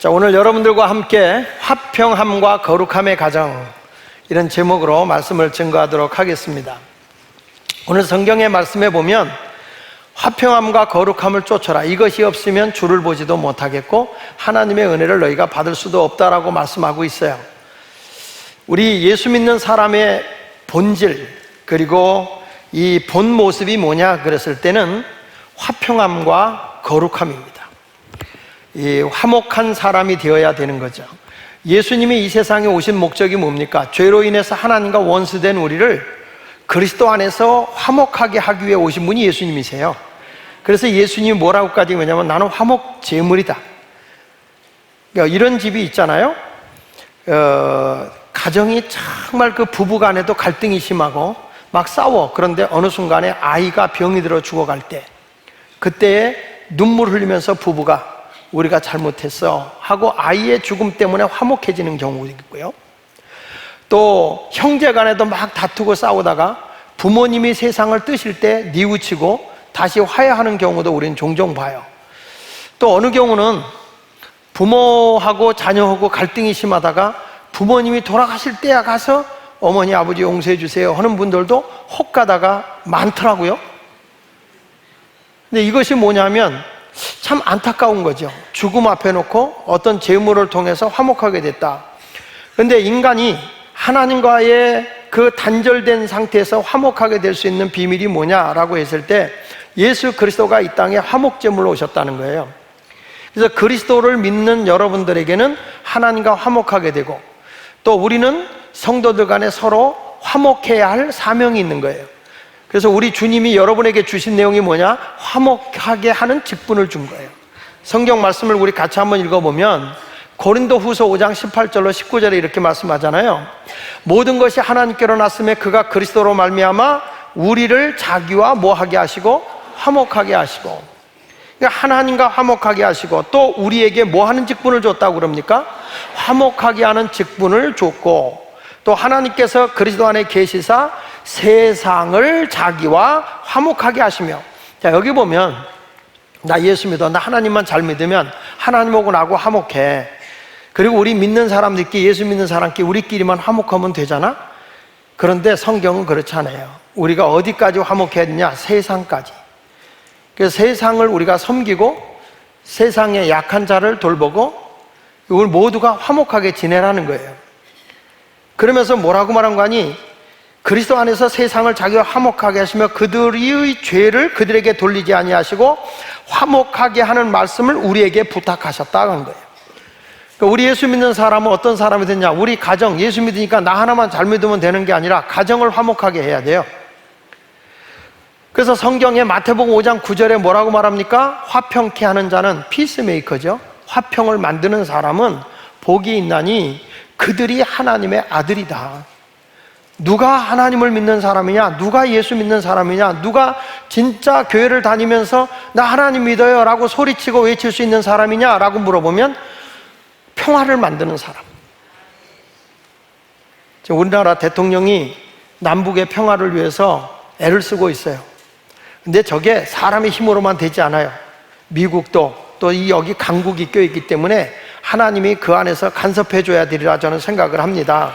자, 오늘 여러분들과 함께 화평함과 거룩함의 가정, 이런 제목으로 말씀을 증거하도록 하겠습니다. 오늘 성경의 말씀에 보면 화평함과 거룩함을 쫓아라, 이것이 없으면 주를 보지도 못하겠고 하나님의 은혜를 너희가 받을 수도 없다라고 말씀하고 있어요. 우리 예수 믿는 사람의 본질, 그리고 이 본 모습이 뭐냐 그랬을 때는 화평함과 거룩함입니다. 이 화목한 사람이 되어야 되는 거죠. 예수님이 이 세상에 오신 목적이 뭡니까? 죄로 인해서 하나님과 원수된 우리를 그리스도 안에서 화목하게 하기 위해 오신 분이 예수님이세요. 그래서 예수님이 뭐라고까지 하냐면 나는 화목 제물이다. 그러니까 이런 집이 있잖아요. 가정이 정말 그 부부간에도 갈등이 심하고 막 싸워. 그런데 어느 순간에 아이가 병이 들어 죽어갈 때, 그때에 눈물 흘리면서 부부가 우리가 잘못했어 하고 아이의 죽음 때문에 화목해지는 경우도 있고요. 또 형제 간에도 막 다투고 싸우다가 부모님이 세상을 뜨실 때 뉘우치고 다시 화해하는 경우도 우리는 종종 봐요. 또 어느 경우는 부모하고 자녀하고 갈등이 심하다가 부모님이 돌아가실 때야 가서 어머니 아버지 용서해 주세요 하는 분들도 혹 가다가 많더라고요. 근데 이것이 뭐냐면 참 안타까운 거죠. 죽음 앞에 놓고 어떤 재물을 통해서 화목하게 됐다. 그런데 인간이 하나님과의 그 단절된 상태에서 화목하게 될 수 있는 비밀이 뭐냐라고 했을 때 예수 그리스도가 이 땅에 화목제물로 오셨다는 거예요. 그래서 그리스도를 믿는 여러분들에게는 하나님과 화목하게 되고, 또 우리는 성도들 간에 서로 화목해야 할 사명이 있는 거예요. 그래서 우리 주님이 여러분에게 주신 내용이 뭐냐? 화목하게 하는 직분을 준 거예요. 성경 말씀을 우리 같이 한번 읽어보면 고린도후서 5장 18절로 19절에 이렇게 말씀하잖아요. 모든 것이 하나님께로 났음에 그가 그리스도로 말미암아 우리를 자기와 뭐하게 하시고 화목하게 하시고, 그러니까 하나님과 화목하게 하시고 또 우리에게 뭐 하는 직분을 줬다고 그럽니까? 화목하게 하는 직분을 줬고, 또 하나님께서 그리스도 안에 계시사 세상을 자기와 화목하게 하시며. 자, 여기 보면 나 예수 믿어, 나 하나님만 잘 믿으면 하나님하고 나하고 화목해. 그리고 우리 믿는 사람들끼리, 예수 믿는 사람끼리 우리끼리만 화목하면 되잖아. 그런데 성경은 그렇지 않아요. 우리가 어디까지 화목해야 되냐? 세상까지. 그래서 세상을 우리가 섬기고 세상의 약한 자를 돌보고 이걸 모두가 화목하게 지내라는 거예요. 그러면서 뭐라고 말한 거 아니? 그리스도 안에서 세상을 자기와 화목하게 하시며 그들의 죄를 그들에게 돌리지 아니하시고 화목하게 하는 말씀을 우리에게 부탁하셨다고 한 거예요. 그러니까 우리 예수 믿는 사람은 어떤 사람이 됐냐? 우리 가정, 예수 믿으니까 나 하나만 잘 믿으면 되는 게 아니라 가정을 화목하게 해야 돼요. 그래서 성경에 마태복음 5장 9절에 뭐라고 말합니까? 화평케 하는 자는 피스메이커죠. 화평을 만드는 사람은 복이 있나니 그들이 하나님의 아들이다. 누가 하나님을 믿는 사람이냐? 누가 예수 믿는 사람이냐? 누가 진짜 교회를 다니면서 나 하나님 믿어요 라고 소리치고 외칠 수 있는 사람이냐? 라고 물어보면 평화를 만드는 사람. 우리나라 대통령이 남북의 평화를 위해서 애를 쓰고 있어요. 근데 저게 사람의 힘으로만 되지 않아요. 미국도 또 이 여기 강국이 껴있기 때문에 하나님이 그 안에서 간섭해 줘야 되리라 저는 생각을 합니다.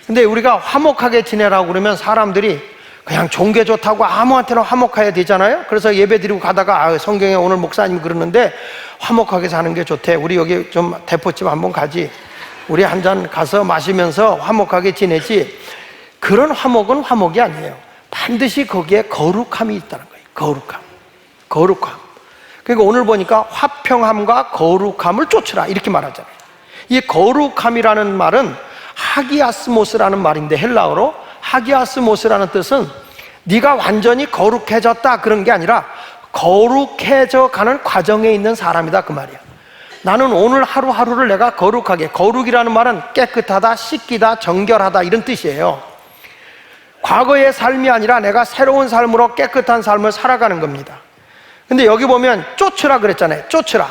근데 우리가 화목하게 지내라고 그러면 사람들이 그냥 종교 좋다고 아무한테나 화목해야 되잖아요. 그래서 예배 드리고 가다가 성경에 오늘 목사님이 그러는데 화목하게 사는 게 좋대. 우리 여기 좀 대포집 한번 가지. 우리 한 잔 가서 마시면서 화목하게 지내지. 그런 화목은 화목이 아니에요. 반드시 거기에 거룩함이 있다는 거예요. 거룩함. 그러니까 오늘 보니까 화평함과 거룩함을 쫓으라 이렇게 말하잖아요. 이 거룩함이라는 말은 하기아스모스라는 말인데, 헬라어로 하기아스모스라는 뜻은 네가 완전히 거룩해졌다 그런 게 아니라 거룩해져 가는 과정에 있는 사람이다 그 말이야. 나는 오늘 하루하루를 내가 거룩하게, 거룩이라는 말은 깨끗하다, 씻기다, 정결하다 이런 뜻이에요. 과거의 삶이 아니라 내가 새로운 삶으로 깨끗한 삶을 살아가는 겁니다. 근데 여기 보면 쫓으라 그랬잖아요. 쫓으라.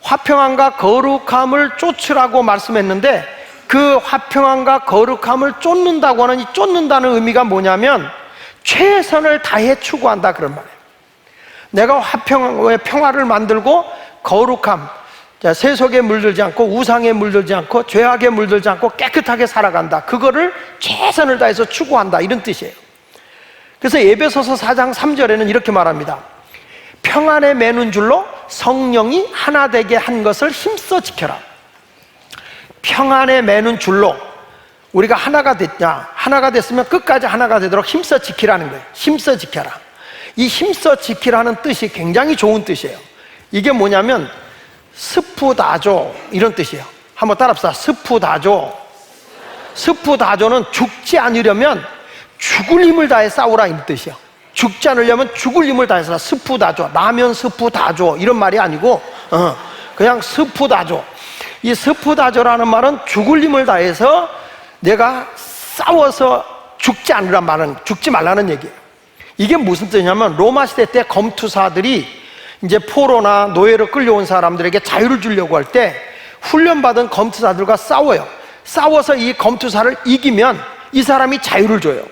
화평함과 거룩함을 쫓으라고 말씀했는데 그 화평함과 거룩함을 쫓는다고 하는 이 쫓는다는 의미가 뭐냐면 최선을 다해 추구한다 그런 말이에요. 내가 평화를 만들고 거룩함, 자, 세속에 물들지 않고 우상에 물들지 않고 죄악에 물들지 않고 깨끗하게 살아간다. 그거를 최선을 다해서 추구한다. 이런 뜻이에요. 그래서 에베소서 4장 3절에는 이렇게 말합니다. 평안에 매는 줄로 성령이 하나 되게 한 것을 힘써 지켜라. 평안에 매는 줄로 우리가 하나가 됐냐? 하나가 됐으면 끝까지 하나가 되도록 힘써 지키라는 거예요. 힘써 지켜라. 이 힘써 지키라는 뜻이 굉장히 좋은 뜻이에요. 이게 뭐냐면 스푸다조 이런 뜻이에요. 한번 따라합시다. 스푸다조. 스푸다조는 죽지 않으려면 죽을 힘을 다해 싸우라 이런 뜻이에요. 죽지 않으려면 죽을 힘을 다해서 스푸다조. 라면 스푸다조 이런 말이 아니고 그냥 스푸다조. 이 스푸다조라는 말은 죽을 힘을 다해서 내가 싸워서 죽지 않으란 말은 죽지 말라는 얘기예요. 이게 무슨 뜻이냐면 로마 시대 때 검투사들이 이제 포로나 노예로 끌려온 사람들에게 자유를 주려고 할 때 훈련받은 검투사들과 싸워요. 싸워서 이 검투사를 이기면 이 사람이 자유를 줘요.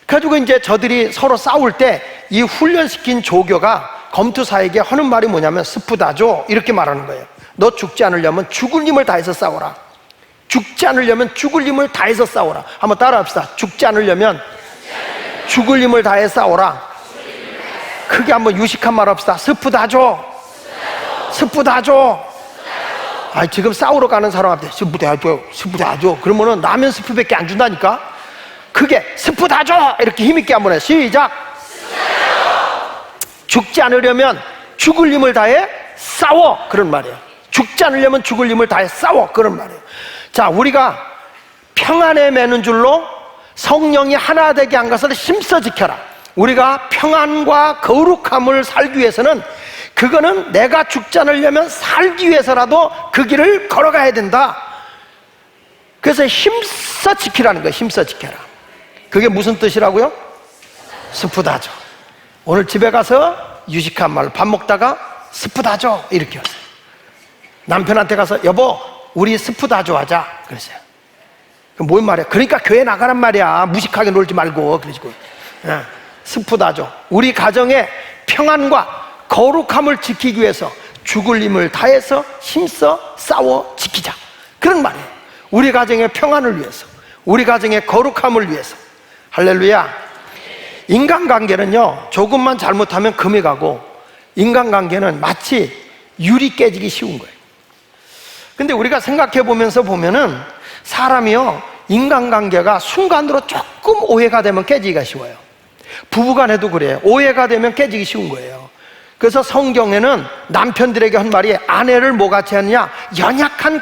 그래가지고 이제 저들이 서로 싸울 때 이 훈련시킨 조교가 검투사에게 하는 말이 뭐냐면 스푸다조 이렇게 말하는 거예요. 너 죽지 않으려면 죽을 힘을 다해서 싸워라. 죽지 않으려면 죽을 힘을 다해서 싸워라. 한번 따라합시다. 죽지 않으려면 죽을 힘을 다해 싸워라. 크게 한번 유식한 말 합시다. 스푸다조. 스푸다조. 아, 지금 싸우러 가는 사람한테 스푸다조, 스푸다조. 그러면은 라면 스프밖에 안 준다니까. 크게 스푸다조 이렇게 힘있게 한번 해. 시작. 죽지 않으려면 죽을 힘을 다해 싸워. 그런 말이에요. 죽지 않으려면 죽을 힘을 다해 싸워. 그런 말이에요. 자, 우리가 평안에 매는 줄로 성령이 하나 되게 한 것을 힘써 지켜라. 우리가 평안과 거룩함을 살기 위해서는 그거는 내가 죽지 않으려면 살기 위해서라도 그 길을 걸어가야 된다. 그래서 힘써 지키라는 거예요. 힘써 지켜라. 그게 무슨 뜻이라고요? 스푸다죠. 오늘 집에 가서 유식한 말 밥 먹다가 스푸다죠 이렇게 하세요. 남편한테 가서 여보 우리 스푸다죠 하자 그랬어요. 뭔 말이야? 그러니까 교회 나가란 말이야. 무식하게 놀지 말고. 그러시고 스푸다죠. 우리 가정의 평안과 거룩함을 지키기 위해서 죽을 힘을 다해서 힘써 싸워 지키자. 그런 말이에요. 우리 가정의 평안을 위해서, 우리 가정의 거룩함을 위해서. 할렐루야. 인간관계는요 조금만 잘못하면 금이 가고 인간관계는 마치 유리 깨지기 쉬운 거예요. 근데 우리가 생각해 보면서 보면은 사람이요 인간관계가 순간으로 조금 오해가 되면 깨지기가 쉬워요. 부부간에도 그래요. 오해가 되면 깨지기 쉬운 거예요. 그래서 성경에는 남편들에게 한 말이 아내를 뭐같이 하느냐? 연약한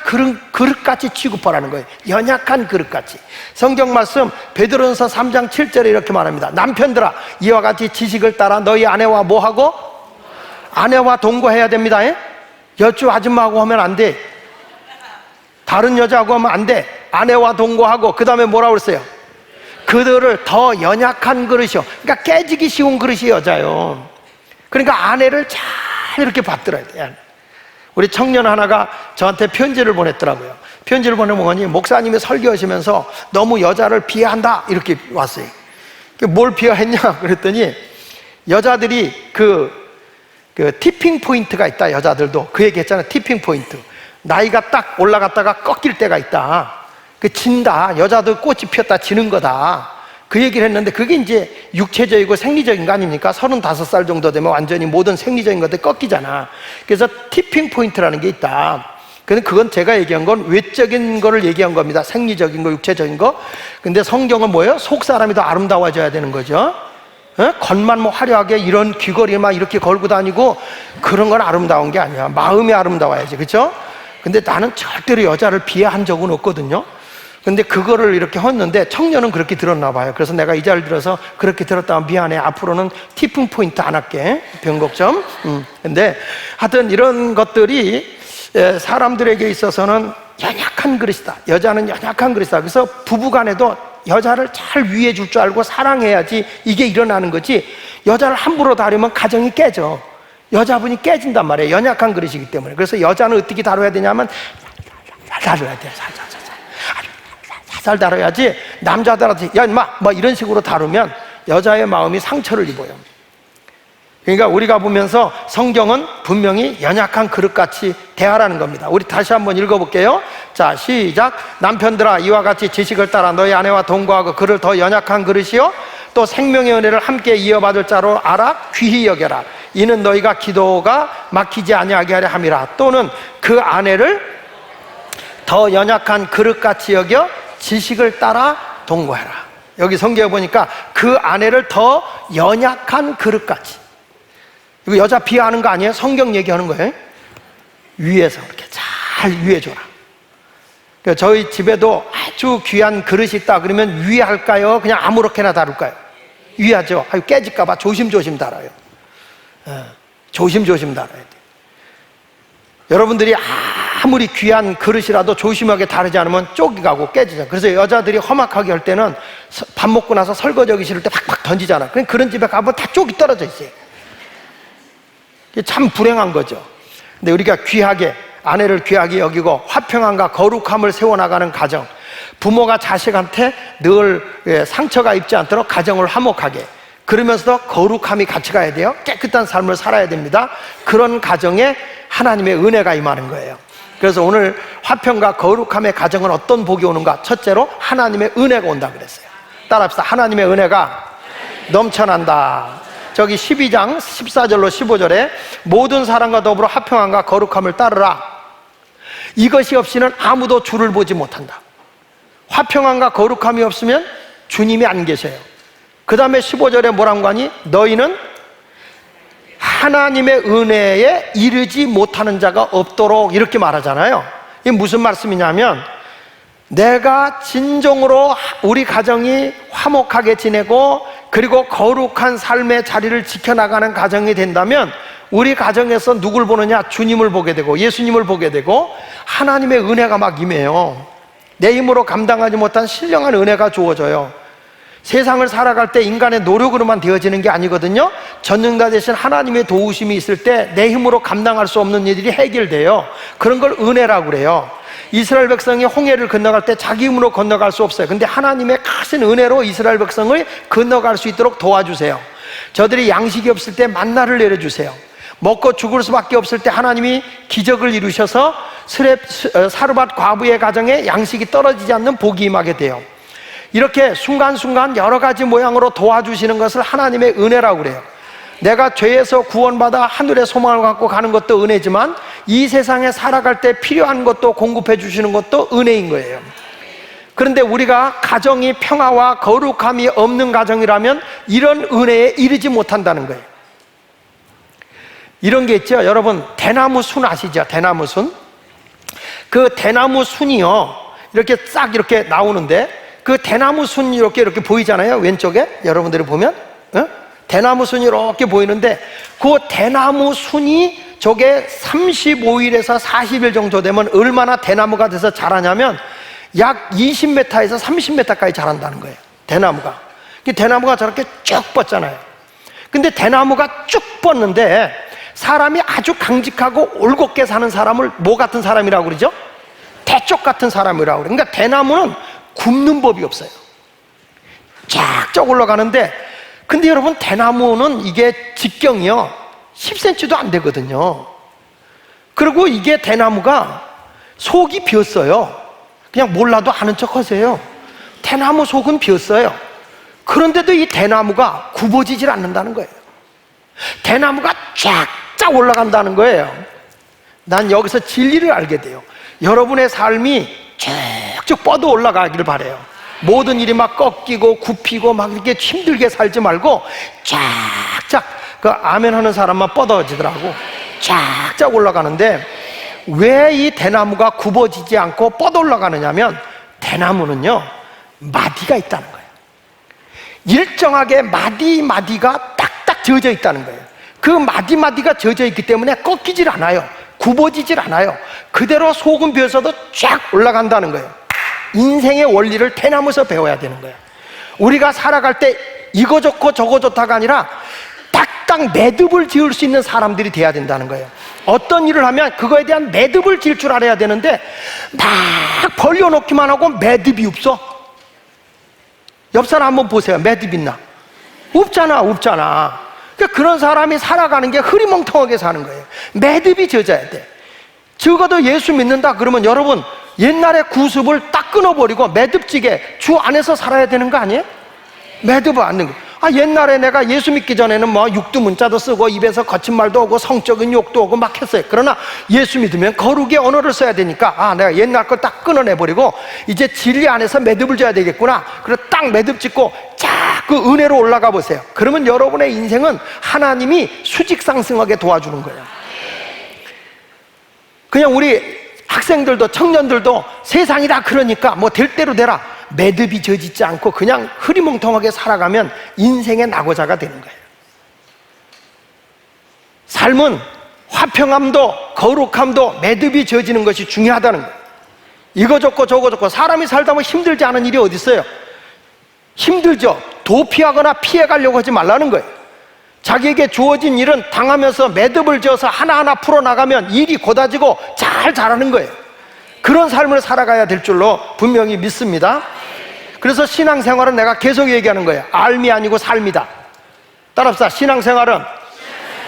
그릇같이 취급하라는 거예요. 연약한 그릇같이. 성경 말씀 베드로전서 3장 7절에 이렇게 말합니다. 남편들아 이와 같이 지식을 따라 너희 아내와 뭐하고? 아내와 동거해야 됩니다. 여쭈 아줌마하고 하면 안 돼. 다른 여자하고 하면 안 돼. 아내와 동거하고 그 다음에 뭐라고 그랬어요? 그들을 더 연약한 그릇이요. 그러니까 깨지기 쉬운 그릇이 여자요. 그러니까 아내를 잘 이렇게 받들어야 돼. 우리 청년 하나가 저한테 편지를 보냈더라고요. 편지를 보내면 뭐니? 목사님이 설교하시면서 너무 여자를 비하한다 이렇게 왔어요. 뭘 비하했냐 그랬더니 여자들이 그 티핑 포인트가 있다. 여자들도 그 얘기 했잖아요. 티핑 포인트. 나이가 딱 올라갔다가 꺾일 때가 있다. 그 진다. 여자들 꽃이 피었다 지는 거다. 그 얘기를 했는데 그게 이제 육체적이고 생리적인 거 아닙니까? 35살 정도 되면 완전히 모든 생리적인 것들 꺾이잖아. 그래서 티핑 포인트라는 게 있다. 근데 그건 제가 얘기한 건 외적인 거를 얘기한 겁니다. 생리적인 거, 육체적인 거. 근데 성경은 뭐예요? 속 사람이 더 아름다워져야 되는 거죠. 겉만 뭐 화려하게 이런 귀걸이 막 이렇게 걸고 다니고 그런 건 아름다운 게 아니야. 마음이 아름다워야지. 그렇죠? 근데 나는 절대로 여자를 비하한 적은 없거든요. 근데 그거를 이렇게 했는데 청년은 그렇게 들었나 봐요. 그래서 내가 이 자리를 들어서 그렇게 들었다면 미안해. 앞으로는 티핑 포인트 안 할게. 변곡점. 근데 하여튼 이런 것들이 사람들에게 있어서는 연약한 그릇이다. 여자는 연약한 그릇이다. 그래서 부부간에도 여자를 잘 위해 줄 줄 알고 사랑해야지 이게 일어나는 거지. 여자를 함부로 다루면 가정이 깨져. 여자분이 깨진단 말이에요. 연약한 그릇이기 때문에. 그래서 여자는 어떻게 다뤄야 되냐면 다뤄야 돼요. 잘 다뤄야지. 남자들한테 야 인마 뭐 이런 식으로 다루면 여자의 마음이 상처를 입어요. 그러니까 우리가 보면서 성경은 분명히 연약한 그릇같이 대하라는 겁니다. 우리 다시 한번 읽어볼게요. 자, 시작. 남편들아, 이와 같이 지식을 따라 너희 아내와 동거하고 그를 더 연약한 그릇이요 또 생명의 은혜를 함께 이어받을 자로 알아 귀히 여겨라. 이는 너희가 기도가 막히지 아니하게 하려 함이라. 또는 그 아내를 더 연약한 그릇같이 여겨 지식을 따라 동거해라. 여기 성경에 보니까 그 아내를 더 연약한 그릇같이. 이거 여자 비하하는 거 아니에요? 성경 얘기하는 거예요. 위에서 이렇게 잘 위해줘라. 저희 집에도 아주 귀한 그릇이 있다 그러면 위할까요? 그냥 아무렇게나 다룰까요? 위하죠. 깨질까봐 조심조심 달아요. 조심조심 달아야 돼. 여러분들이 아무리 귀한 그릇이라도 조심하게 다루지 않으면 쪽이 가고 깨지잖아요. 그래서 여자들이 험악하게 할 때는 밥 먹고 나서 설거지하기 싫을 때 팍팍 던지잖아. 그런 집에 가면 다 쪽이 떨어져 있어요. 참 불행한 거죠. 근데 우리가 귀하게, 아내를 귀하게 여기고 화평함과 거룩함을 세워나가는 가정, 부모가 자식한테 늘 상처가 입지 않도록 가정을 화목하게, 그러면서도 거룩함이 같이 가야 돼요. 깨끗한 삶을 살아야 됩니다. 그런 가정에 하나님의 은혜가 임하는 거예요. 그래서 오늘 화평과 거룩함의 가정은 어떤 복이 오는가? 첫째로 하나님의 은혜가 온다 그랬어요. 따라합시다. 하나님의 은혜가 넘쳐난다. 저기 12장 14절로 15절에 모든 사람과 더불어 화평함과 거룩함을 따르라. 이것이 없이는 아무도 주를 보지 못한다. 화평함과 거룩함이 없으면 주님이 안 계세요. 그 다음에 15절에 뭐라고 하니? 너희는 하나님의 은혜에 이르지 못하는 자가 없도록, 이렇게 말하잖아요. 이게 무슨 말씀이냐면, 내가 진정으로 우리 가정이 화목하게 지내고 그리고 거룩한 삶의 자리를 지켜나가는 가정이 된다면 우리 가정에서 누굴 보느냐? 주님을 보게 되고 예수님을 보게 되고 하나님의 은혜가 막 임해요. 내 힘으로 감당하지 못한 신령한 은혜가 주어져요. 세상을 살아갈 때 인간의 노력으로만 되어지는 게 아니거든요. 전능자 되신 하나님의 도우심이 있을 때 내 힘으로 감당할 수 없는 일들이 해결돼요. 그런 걸 은혜라고 그래요. 이스라엘 백성이 홍해를 건너갈 때 자기 힘으로 건너갈 수 없어요. 근데 하나님의 크신 은혜로 이스라엘 백성을 건너갈 수 있도록 도와주세요. 저들이 양식이 없을 때 만나를 내려주세요. 먹고 죽을 수밖에 없을 때 하나님이 기적을 이루셔서 사르밧 과부의 가정에 양식이 떨어지지 않는 복이 임하게 돼요. 이렇게 순간순간 여러 가지 모양으로 도와주시는 것을 하나님의 은혜라고 그래요. 내가 죄에서 구원받아 하늘의 소망을 갖고 가는 것도 은혜지만 이 세상에 살아갈 때 필요한 것도 공급해 주시는 것도 은혜인 거예요. 그런데 우리가 가정이 평화와 거룩함이 없는 가정이라면 이런 은혜에 이르지 못한다는 거예요. 이런 게 있죠. 여러분, 대나무 순 아시죠? 대나무 순. 그 대나무 순이요, 이렇게 싹 이렇게 나오는데 그 대나무 순이 이렇게 보이잖아요. 왼쪽에 여러분들이 보면 대나무 순이 이렇게 보이는데 그 대나무 순이 저게 35일에서 40일 정도 되면 얼마나 대나무가 돼서 자라냐면 약 20m에서 30m까지 자란다는 거예요. 대나무가. 대나무가 저렇게 쭉 뻗잖아요. 근데 대나무가 쭉 뻗는데 사람이 아주 강직하고 올곧게 사는 사람을 뭐 같은 사람이라고 그러죠? 대쪽 같은 사람이라고 그래요. 그러니까 대나무는 굽는 법이 없어요. 쫙쫙 올라가는데, 근데 여러분, 대나무는 이게 직경이요 10cm도 안 되거든요. 그리고 이게 대나무가 속이 비었어요. 그냥 몰라도 아는 척 하세요. 대나무 속은 비었어요. 그런데도 이 대나무가 굽어지질 않는다는 거예요. 대나무가 쫙쫙 올라간다는 거예요. 난 여기서 진리를 알게 돼요. 여러분의 삶이 쭉쭉 뻗어 올라가기를 바래요. 모든 일이 막 꺾이고 굽히고 막 이렇게 힘들게 살지 말고 쫙쫙, 그 아멘 하는 사람만 뻗어지더라고. 쫙쫙 올라가는데 왜 이 대나무가 굽어지지 않고 뻗어 올라가느냐면 대나무는요 마디가 있다는 거예요. 일정하게 마디가 딱딱 지어져 있다는 거예요. 그 마디가 지어져 있기 때문에 꺾이질 않아요. 굽어지질 않아요. 그대로 속은 비어서도 쫙 올라간다는 거예요. 인생의 원리를 대나무에서 배워야 되는 거예요. 우리가 살아갈 때 이거 좋고 저거 좋다가 아니라 딱딱 매듭을 지을 수 있는 사람들이 돼야 된다는 거예요. 어떤 일을 하면 그거에 대한 매듭을 지을 줄 알아야 되는데 막 벌려놓기만 하고 매듭이 없어. 옆 사람 한번 보세요. 매듭 있나? 없잖아. 그러니까 그런 사람이 살아가는 게 흐리멍텅하게 사는 거예요. 매듭이 젖어야 돼. 적어도 예수 믿는다 그러면 여러분 옛날의 구습을 딱 끊어버리고 매듭지게 주 안에서 살아야 되는 거 아니에요? 매듭을 안는 거. 옛날에 내가 예수 믿기 전에는 뭐 육두문자도 쓰고 입에서 거친 말도 오고 성적인 욕도 오고 막 했어요. 그러나 예수 믿으면 거룩의 언어를 써야 되니까 내가 옛날 걸 딱 끊어내버리고 이제 진리 안에서 매듭을 져야 되겠구나. 그래서 딱 매듭 짓고 쫙 그 은혜로 올라가 보세요. 그러면 여러분의 인생은 하나님이 수직 상승하게 도와주는 거예요. 그냥 우리 학생들도 청년들도 세상이 다 그러니까 뭐 될 대로 되라. 매듭이 젖지 않고 그냥 흐리멍텅하게 살아가면 인생의 낙오자가 되는 거예요. 삶은 화평함도 거룩함도 매듭이 젖는 것이 중요하다는 거예요. 이거 좋고 저거 좋고 사람이 살다 보면 힘들지 않은 일이 어디 있어요? 힘들죠. 도피하거나 피해가려고 하지 말라는 거예요. 자기에게 주어진 일은 당하면서 매듭을 지어서 하나하나 풀어나가면 일이 곧아지고 잘 자라는 거예요. 그런 삶을 살아가야 될 줄로 분명히 믿습니다. 그래서 신앙생활은 내가 계속 얘기하는 거예요. 알미 아니고 삶이다. 따라합시다. 신앙생활은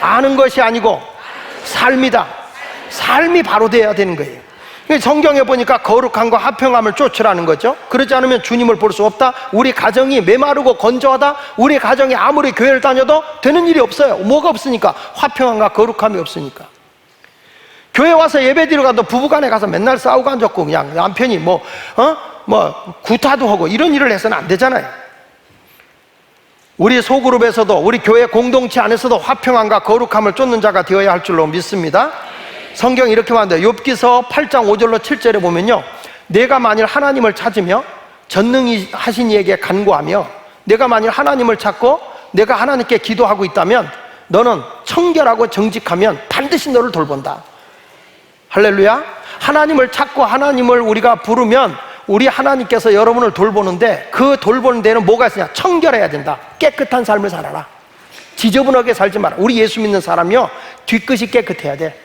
아는 것이 아니고 삶이다. 삶이 바로 돼야 되는 거예요. 성경에 보니까 거룩함과 화평함을 쫓으라는 거죠. 그렇지 않으면 주님을 볼 수 없다. 우리 가정이 메마르고 건조하다. 우리 가정이 아무리 교회를 다녀도 되는 일이 없어요. 뭐가 없으니까? 화평함과 거룩함이 없으니까. 교회 와서 예배드리러 가도 부부간에 가서 맨날 싸우고 앉았고 그냥 남편이 구타도 하고 이런 일을 해서는 안 되잖아요. 우리 소그룹에서도 우리 교회 공동체 안에서도 화평함과 거룩함을 쫓는 자가 되어야 할 줄로 믿습니다. 성경이 이렇게 말합니다. 욥기서 8장 5절로 7절에 보면요, 내가 만일 하나님을 찾으며 전능하신 이에게 간구하며 내가 만일 하나님을 찾고 내가 하나님께 기도하고 있다면 너는 청결하고 정직하면 반드시 너를 돌본다. 할렐루야. 하나님을 찾고 하나님을 우리가 부르면 우리 하나님께서 여러분을 돌보는데 그 돌보는 데는 뭐가 있으냐? 청결해야 된다. 깨끗한 삶을 살아라. 지저분하게 살지 마라. 우리 예수 믿는 사람이요, 뒤끝이 깨끗해야 돼.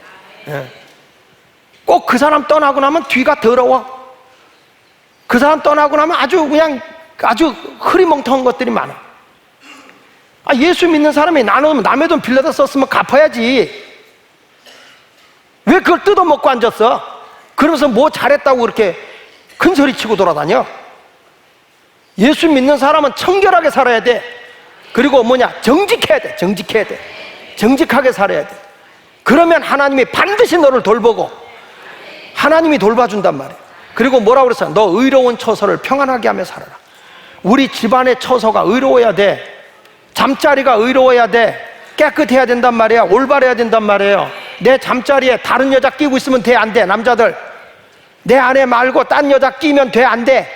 꼭 그 사람 떠나고 나면 뒤가 더러워. 그 사람 떠나고 나면 아주 흐리멍텅한 것들이 많아. 예수 믿는 사람이 나는 남의 돈 빌려다 썼으면 갚아야지. 왜 그걸 뜯어먹고 앉았어? 그러면서 뭐 잘했다고 그렇게 큰 소리 치고 돌아다녀? 예수 믿는 사람은 청결하게 살아야 돼. 그리고 정직해야 돼. 정직하게 살아야 돼. 그러면 하나님이 반드시 너를 돌보고 하나님이 돌봐준단 말이에요. 그리고 뭐라고 그랬어요? 너 의로운 처소를 평안하게 하며 살아라. 우리 집안의 처소가 의로워야 돼. 잠자리가 의로워야 돼. 깨끗해야 된단 말이야. 올바르야 된단 말이에요. 내 잠자리에 다른 여자 끼고 있으면 돼, 안 돼? 남자들 내 아내 말고 딴 여자 끼면 돼, 안 돼?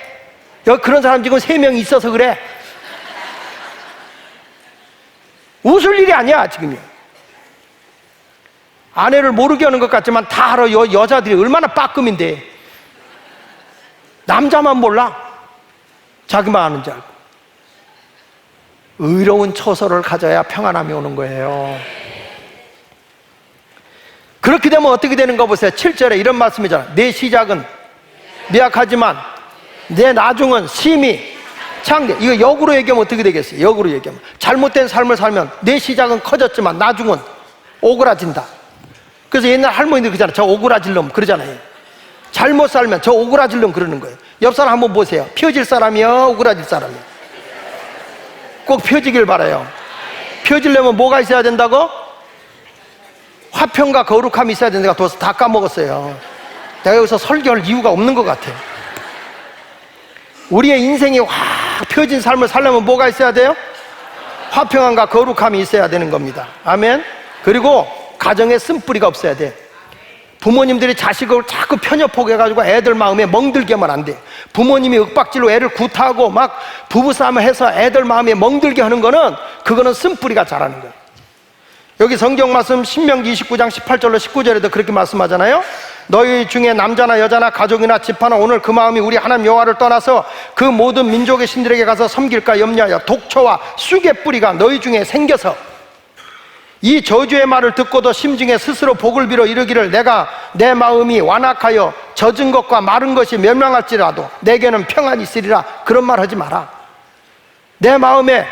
여기 그런 사람 지금 3명이 있어서 그래. 웃을 일이 아니야 지금이. 아내를 모르게 하는 것 같지만 다 알아. 여자들이 얼마나 빠끔인데. 남자만 몰라. 자기만 아는 줄 알고. 의로운 처소를 가져야 평안함이 오는 거예요. 그렇게 되면 어떻게 되는가 보세요. 7절에 이런 말씀이잖아. 내 시작은 미약하지만 내 나중은 심히 창대. 이거 역으로 얘기하면 어떻게 되겠어요? 역으로 얘기하면 잘못된 삶을 살면 내 시작은 커졌지만 나중은 오그라진다. 그래서 옛날 할머니들 그러잖아. 저 오그라질 놈 그러잖아요. 잘못 살면 저 오그라질 놈 그러는 거예요. 옆 사람 한번 보세요. 펴질 사람이요, 오그라질 사람이요? 꼭 펴지길 바라요. 펴지려면 뭐가 있어야 된다고? 화평과 거룩함이 있어야 된다고 둬서 다 까먹었어요. 내가 여기서 설교할 이유가 없는 것 같아요. 우리의 인생이 확 펴진 삶을 살려면 뭐가 있어야 돼요? 화평함과 거룩함이 있어야 되는 겁니다. 아멘. 그리고 가정에 쓴뿌리가 없어야 돼. 부모님들이 자식을 자꾸 편협하게해가지고 애들 마음에 멍들게 하면 안 돼. 부모님이 윽박질로 애를 구타하고 막 부부싸움을 해서 애들 마음에 멍들게 하는 거는 그거는 쓴뿌리가 자라는 거예요. 여기 성경 말씀 신명기 29장 18절로 19절에도 그렇게 말씀하잖아요. 너희 중에 남자나 여자나 가족이나 집하나 오늘 그 마음이 우리 하나님 여호와를 떠나서 그 모든 민족의 신들에게 가서 섬길까 염려하여 독초와 쑥의 뿌리가 너희 중에 생겨서 이 저주의 말을 듣고도 심중에 스스로 복을 빌어 이르기를 내가 내 마음이 완악하여 젖은 것과 마른 것이 멸망할지라도 내게는 평안이 있으리라. 그런 말 하지 마라. 내 마음에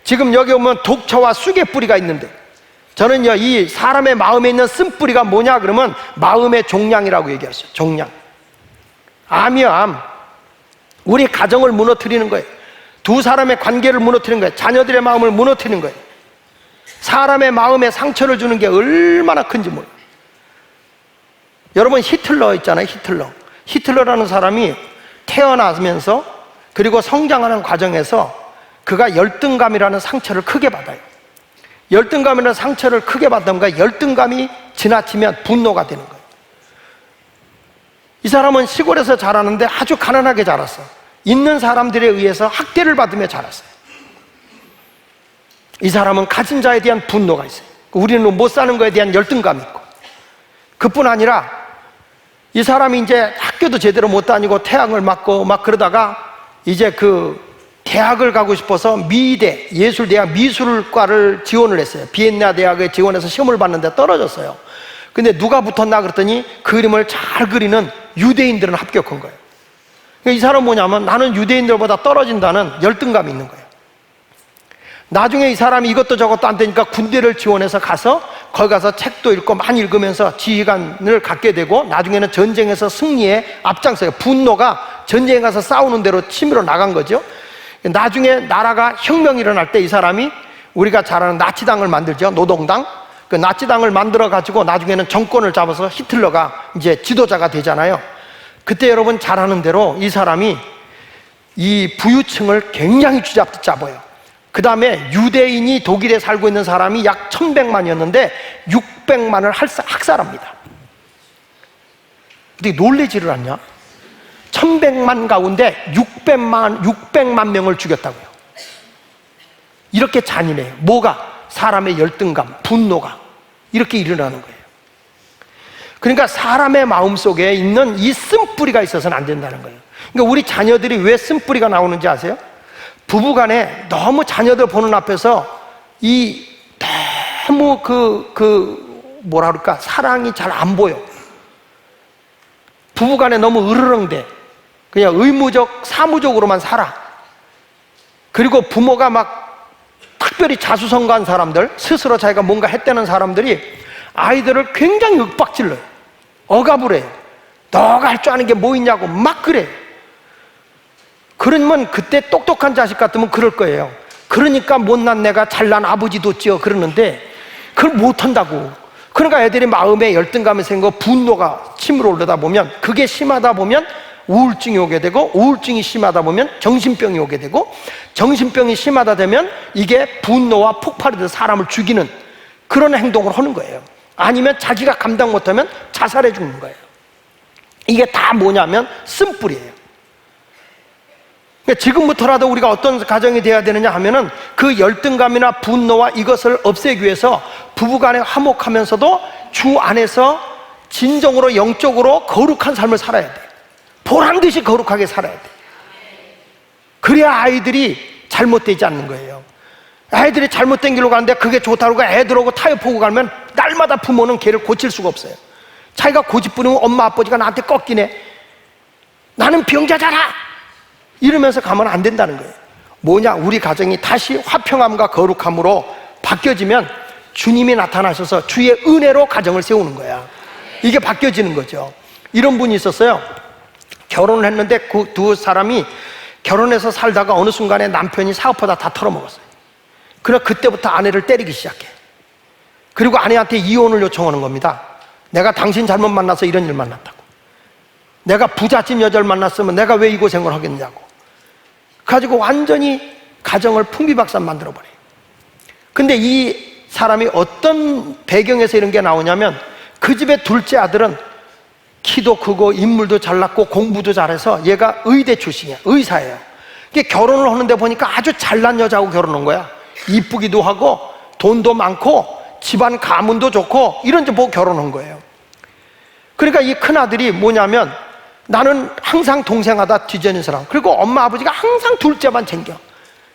지금 여기 오면 독처와 쑥의 뿌리가 있는데, 저는요 이 사람의 마음에 있는 쓴뿌리가 뭐냐 그러면 마음의 종량이라고 얘기했어요. 종량. 암이요, 암. 우리 가정을 무너뜨리는 거예요. 두 사람의 관계를 무너뜨리는 거예요. 자녀들의 마음을 무너뜨리는 거예요. 사람의 마음에 상처를 주는 게 얼마나 큰지 몰라요. 여러분, 히틀러 있잖아요. 히틀러라는 사람이 태어나면서 그리고 성장하는 과정에서 그가 열등감이라는 상처를 크게 받아요. 열등감이라는 상처를 크게 받던가 열등감이 지나치면 분노가 되는 거예요. 이 사람은 시골에서 자라는데 아주 가난하게 자랐어. 있는 사람들에 의해서 학대를 받으며 자랐어요. 이 사람은 가진 자에 대한 분노가 있어요. 우리는 못 사는 거에 대한 열등감이 있고, 그뿐 아니라 이 사람이 이제 학교도 제대로 못 다니고 태양을 맞고 막 그러다가 이제 그 대학을 가고 싶어서 미대, 예술대학 미술과를 지원을 했어요. 비엔나 대학에 지원해서 시험을 봤는데 떨어졌어요. 근데 누가 붙었나 그랬더니 그림을 잘 그리는 유대인들은 합격한 거예요. 그러니까 이 사람은 뭐냐면 나는 유대인들보다 떨어진다는 열등감이 있는 거예요. 나중에 이 사람이 이것도 저것도 안 되니까 군대를 지원해서 가서 거기 가서 책도 읽고 많이 읽으면서 지휘관을 갖게 되고, 나중에는 전쟁에서 승리에 앞장서요. 분노가 전쟁에 가서 싸우는 대로 치밀어 나간 거죠. 나중에 나라가 혁명이 일어날 때 이 사람이 우리가 잘 아는 나치당을 만들죠. 노동당. 그 나치당을 만들어 가지고 나중에는 정권을 잡아서 히틀러가 이제 지도자가 되잖아요. 그때 여러분 잘 아는 대로 이 사람이 이 부유층을 굉장히 쥐잡아요. 그 다음에 유대인이 독일에 살고 있는 사람이 약 1100만이었는데 600만을 학살합니다. 근데 놀래지를 않냐? 1100만 가운데 600만 명을 죽였다고요. 이렇게 잔인해요. 뭐가? 사람의 열등감, 분노가 이렇게 일어나는 거예요. 그러니까 사람의 마음속에 있는 이 쓴뿌리가 있어서는 안 된다는 거예요. 그러니까 우리 자녀들이 왜 쓴뿌리가 나오는지 아세요? 부부간에 너무 자녀들 보는 앞에서 이 너무 뭐라 그럴까, 사랑이 잘 안 보여. 부부간에 너무 으르렁대. 그냥 의무적, 사무적으로만 살아. 그리고 부모가 막 특별히 자수성가한 사람들, 스스로 자기가 뭔가 했다는 사람들이 아이들을 굉장히 윽박질러요. 억압을 해요. 너가 할 줄 아는 게 뭐 있냐고 막 그래요. 그러면 그때 똑똑한 자식 같으면 그럴 거예요. 그러니까 못난 내가 잘난 아버지 뒀지요 그러는데 그걸 못한다고. 그러니까 애들이 마음에 열등감이 생기고 분노가 치밀어 오르다 보면, 그게 심하다 보면 우울증이 오게 되고, 우울증이 심하다 보면 정신병이 오게 되고, 정신병이 심하다 되면 이게 분노와 폭발이 돼서 사람을 죽이는 그런 행동을 하는 거예요. 아니면 자기가 감당 못하면 자살해 죽는 거예요. 이게 다 뭐냐면 쓴뿌리예요. 그러니까 지금부터라도 우리가 어떤 가정이 되어야 되느냐 하면은 그 열등감이나 분노와 이것을 없애기 위해서 부부간에 화목하면서도 주 안에서 진정으로 영적으로 거룩한 삶을 살아야 돼. 보란듯이 거룩하게 살아야 돼. 그래야 아이들이 잘못되지 않는 거예요. 아이들이 잘못된 길로 가는데 그게 좋다고 애들하고 타협하고 가면 날마다 부모는 걔를 고칠 수가 없어요. 자기가 고집부리면 엄마 아버지가 나한테 꺾이네, 나는 병자잖아, 이러면서 가면 안 된다는 거예요. 뭐냐? 우리 가정이 다시 화평함과 거룩함으로 바뀌어지면 주님이 나타나셔서 주의 은혜로 가정을 세우는 거야. 이게 바뀌어지는 거죠. 이런 분이 있었어요. 결혼을 했는데 그 두 사람이 결혼해서 살다가 어느 순간에 남편이 사업하다 다 털어먹었어요. 그래서 그때부터 아내를 때리기 시작해. 그리고 아내한테 이혼을 요청하는 겁니다. 내가 당신 잘못 만나서 이런 일 만났다고. 내가 부잣집 여자를 만났으면 내가 왜 이 고생을 하겠냐고. 가지고 완전히 가정을 풍비박산 만들어버려요. 근데 이 사람이 어떤 배경에서 이런 게 나오냐면, 그 집의 둘째 아들은 키도 크고 인물도 잘났고 공부도 잘해서 얘가 의대 출신이야. 의사예요. 이게 결혼을 하는데 보니까 아주 잘난 여자하고 결혼한 거야. 이쁘기도 하고 돈도 많고 집안 가문도 좋고 이런 점 보고 결혼한 거예요. 그러니까 이 큰아들이 뭐냐면, 나는 항상 동생하다 뒤지는 사람, 그리고 엄마 아버지가 항상 둘째만 챙겨.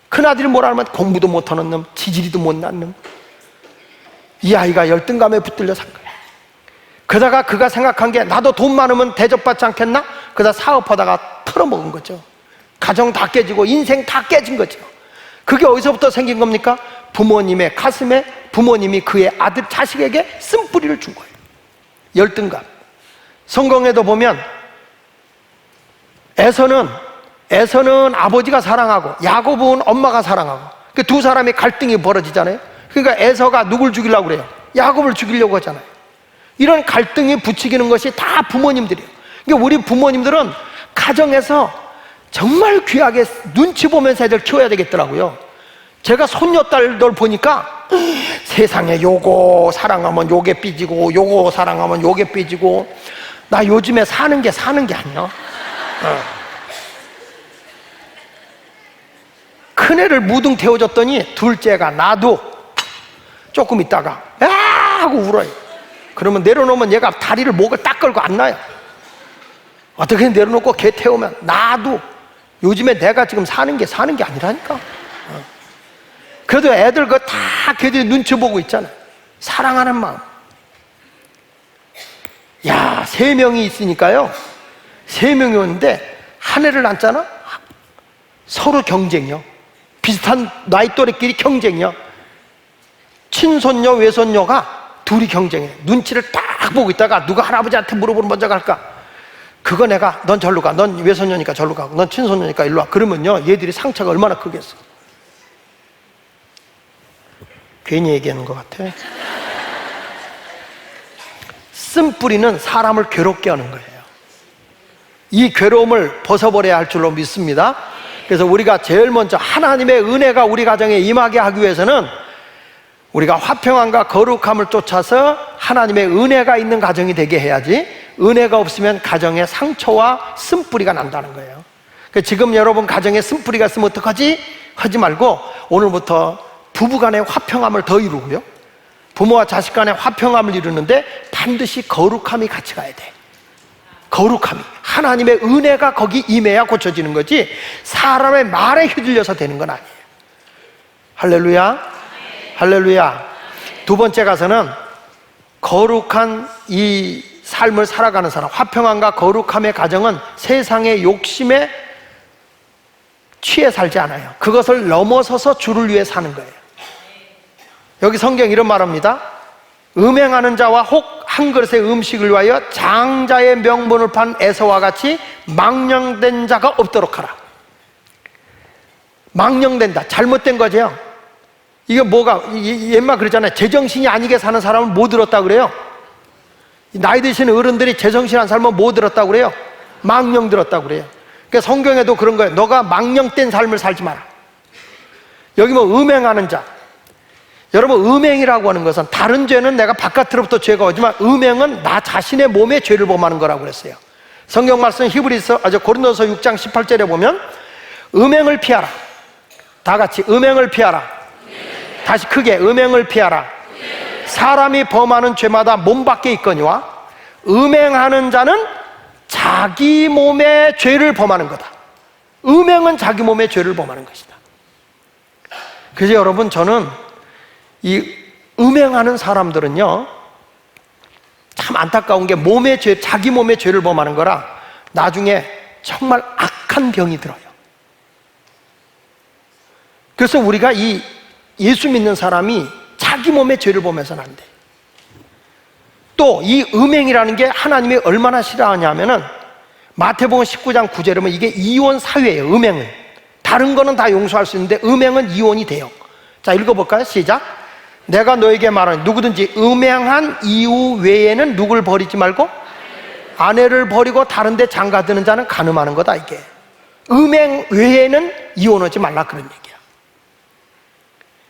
큰아들이 뭐라 하면 공부도 못하는 놈, 지지리도 못난 놈. 이 아이가 열등감에 붙들려 산 거야. 그러다가 그가 생각한 게, 나도 돈 많으면 대접받지 않겠나? 그러다 사업하다가 털어먹은 거죠. 가정 다 깨지고 인생 다 깨진 거죠. 그게 어디서부터 생긴 겁니까? 부모님의 가슴에 부모님이 그의 아들 자식에게 쓴뿌리를 준 거예요. 열등감. 성경에도 보면 에서는 아버지가 사랑하고 야곱은 엄마가 사랑하고 그 두 사람이 갈등이 벌어지잖아요. 그러니까 에서가 누굴 죽이려고 그래요? 야곱을 죽이려고 하잖아요. 이런 갈등이 부추기는 것이 다 부모님들이에요. 그러니까 우리 부모님들은 가정에서 정말 귀하게 눈치 보면서 애들 키워야 되겠더라고요. 제가 손녀딸들 보니까 세상에 요거 사랑하면 요게 삐지고 요거 사랑하면 요게 삐지고, 나 요즘에 사는 게 아니야. 큰애를 무등 태워줬더니 둘째가 나도 조금 있다가 아 하고 울어요. 그러면 내려놓으면 얘가 다리를 목을 딱 걸고 안 놔요. 어떻게 내려놓고 걔 태우면 나도. 요즘에 내가 지금 사는 게 아니라니까. 그래도 애들 그거 다 걔들이 눈치 보고 있잖아요. 사랑하는 마음. 야, 3명이 있으니까요. 3명이 오는데 한 애를 낳잖아. 서로 경쟁이요. 비슷한 나이 또래끼리 경쟁이요. 친손녀 외손녀가 둘이 경쟁해. 눈치를 딱 보고 있다가 누가 할아버지한테 물어보는 먼저 갈까? 그거 내가 넌 절로 가. 넌 외손녀니까 절로 가고 넌 친손녀니까 일로 와. 그러면요 얘들이 상처가 얼마나 크겠어. 괜히 얘기하는 것 같아. 쓴뿌리는 사람을 괴롭게 하는 거예요. 이 괴로움을 벗어버려야 할 줄로 믿습니다. 그래서 우리가 제일 먼저 하나님의 은혜가 우리 가정에 임하게 하기 위해서는 우리가 화평함과 거룩함을 쫓아서 하나님의 은혜가 있는 가정이 되게 해야지, 은혜가 없으면 가정에 상처와 쓴뿌리가 난다는 거예요. 지금 여러분 가정에 쓴뿌리가 있으면 어떡하지? 하지 말고 오늘부터 부부간의 화평함을 더 이루고요, 부모와 자식 간의 화평함을 이루는데 반드시 거룩함이 같이 가야 돼. 거룩함이, 하나님의 은혜가 거기 임해야 고쳐지는 거지 사람의 말에 휘둘려서 되는 건 아니에요. 할렐루야. 할렐루야. 두 번째 가서는 거룩한 이 삶을 살아가는 사람, 화평함과 거룩함의 가정은 세상의 욕심에 취해 살지 않아요. 그것을 넘어서서 주를 위해 사는 거예요. 여기 성경 이런 말합니다. 음행하는 자와 혹 한 그릇의 음식을 위하여 장자의 명분을 판 에서와 같이 망령된 자가 없도록 하라. 망령된다, 잘못된 거죠. 이게 뭐가, 옛말 그러잖아요. 제정신이 아니게 사는 사람은 못 들었다 그래요. 나이 드신 어른들이 제정신 안 살면 못 들었다 그래요. 망령 들었다 그래요. 그러니까 성경에도 그런 거예요. 너가 망령된 삶을 살지 마라. 여기 뭐 음행하는 자, 여러분 음행이라고 하는 것은 다른 죄는 내가 바깥으로부터 죄가 오지만 음행은 나 자신의 몸에 죄를 범하는 거라고 그랬어요. 성경 말씀 고린도서 6장 18절에 보면 음행을 피하라. 다 같이 음행을 피하라. 다시 크게 음행을 피하라. 사람이 범하는 죄마다 몸 밖에 있거니와 음행하는 자는 자기 몸의 죄를 범하는 거다. 음행은 자기 몸의 죄를 범하는 것이다. 그래서 여러분, 저는 이 음행하는 사람들은요 참 안타까운 게 몸의 죄, 자기 몸의 죄를 범하는 거라 나중에 정말 악한 병이 들어요. 그래서 우리가 이 예수 믿는 사람이 자기 몸의 죄를 범해서는 안 돼. 또 이 음행이라는 게 하나님이 얼마나 싫어하냐면은 마태복음 19장 9절에 보면 이게 이혼 사회예요. 음행은 다른 거는 다 용서할 수 있는데 음행은 이혼이 돼요. 자, 읽어볼까요? 시작. 내가 너에게 말하니 누구든지 음행한 이유 외에는 누굴 버리지 말고 아내를 버리고 다른 데 장가드는 자는 간음하는 거다. 이게 음행 외에는 이혼하지 말라, 그런 얘기야.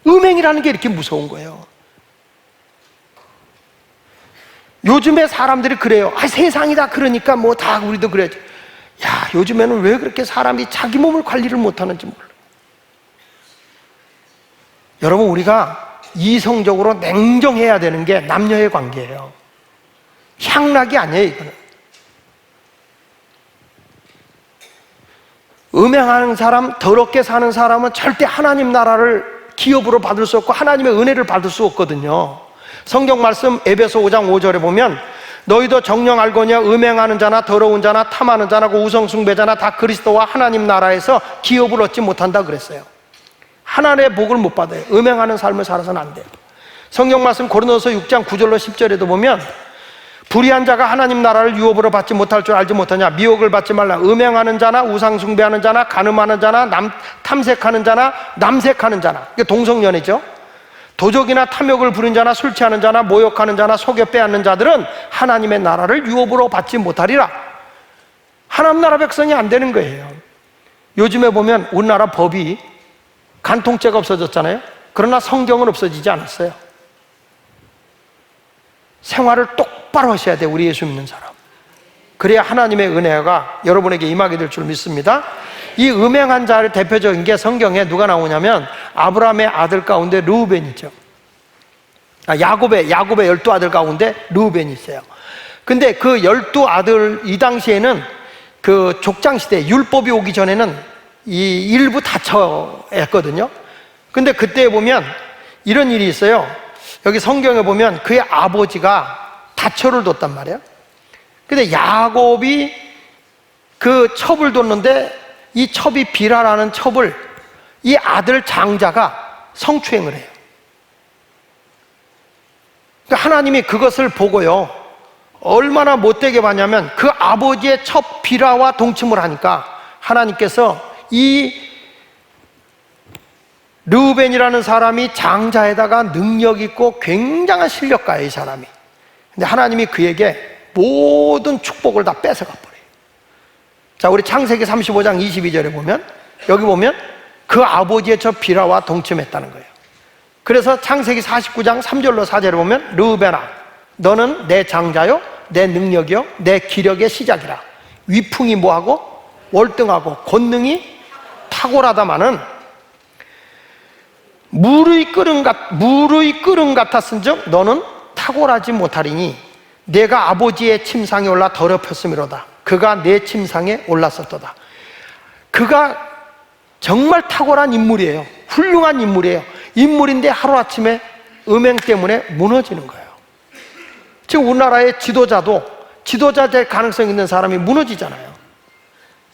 음행이라는 게 이렇게 무서운 거예요. 요즘에 사람들이 그래요. 세상이 다 그러니까 뭐 다 우리도 그래야지. 야, 요즘에는 왜 그렇게 사람이 자기 몸을 관리를 못하는지 몰라. 여러분, 우리가 이성적으로 냉정해야 되는 게 남녀의 관계예요. 향락이 아니에요, 이거는. 음행하는 사람, 더럽게 사는 사람은 절대 하나님 나라를 기업으로 받을 수 없고 하나님의 은혜를 받을 수 없거든요. 성경 말씀 에베소 5장 5절에 보면 너희도 정녕 알거니와 음행하는 자나 더러운 자나 탐하는 자나 우상 숭배자나 다 그리스도와 하나님 나라에서 기업을 얻지 못한다 그랬어요. 하나님의 복을 못 받아요. 음행하는 삶을 살아서는 안 돼요. 성경 말씀 고린도서 6장 9절로 10절에도 보면 불의한 자가 하나님 나라를 유업으로 받지 못할 줄 알지 못하냐. 미혹을 받지 말라. 음행하는 자나 우상 숭배하는 자나 간음하는 자나 탐색하는 자나 남색하는 자나, 이게 동성연애죠. 도적이나 탐욕을 부린 자나 술 취하는 자나 모욕하는 자나 속여 빼앗는 자들은 하나님의 나라를 유업으로 받지 못하리라. 하나님 나라 백성이 안 되는 거예요. 요즘에 보면 우리나라 법이 간통죄가 없어졌잖아요. 그러나 성경은 없어지지 않았어요. 생활을 똑바로 하셔야 돼요, 우리 예수 믿는 사람. 그래야 하나님의 은혜가 여러분에게 임하게 될 줄 믿습니다. 이 음행한 자를 대표적인 게 성경에 누가 나오냐면 아브라함의 아들 가운데 르우벤이죠. 야곱의 12아들 가운데 르우벤이 있어요. 근데 그 12아들, 이 당시에는 그 족장시대, 율법이 오기 전에는 이 일부 다처했거든요. 근데 그때 보면 이런 일이 있어요. 여기 성경에 보면 그의 아버지가 다처를 뒀단 말이에요. 근데 야곱이 그 첩을 뒀는데 이 첩이 비라라는 첩을 이 아들 장자가 성추행을 해요. 그러니까 하나님이 그것을 보고요, 얼마나 못되게 봤냐면 그 아버지의 첩 비라와 동침을 하니까 하나님께서 이 르우벤이라는 사람이 장자에다가 능력 있고 굉장한 실력가예요, 이 사람이. 근데 하나님이 그에게 모든 축복을 다 뺏어가 버려요. 자, 우리 창세기 35장 22절에 보면, 여기 보면 그 아버지의 저 비라와 동침했다는 거예요. 그래서 창세기 49장 3절로 4절에 보면 르우벤아, 너는 내 장자요, 내 능력이요, 내 기력의 시작이라. 위풍이 뭐하고? 월등하고 권능이 탁월하다마는 물의 끓음 같았은즉 너는 탁월하지 못하리니 내가 아버지의 침상에 올라 더럽혔음이로다. 그가 내 침상에 올랐었도다. 그가 정말 탁월한 인물이에요. 훌륭한 인물이에요. 인물인데 하루아침에 음행 때문에 무너지는 거예요. 지금 우리나라의 지도자 될 가능성 있는 사람이 무너지잖아요.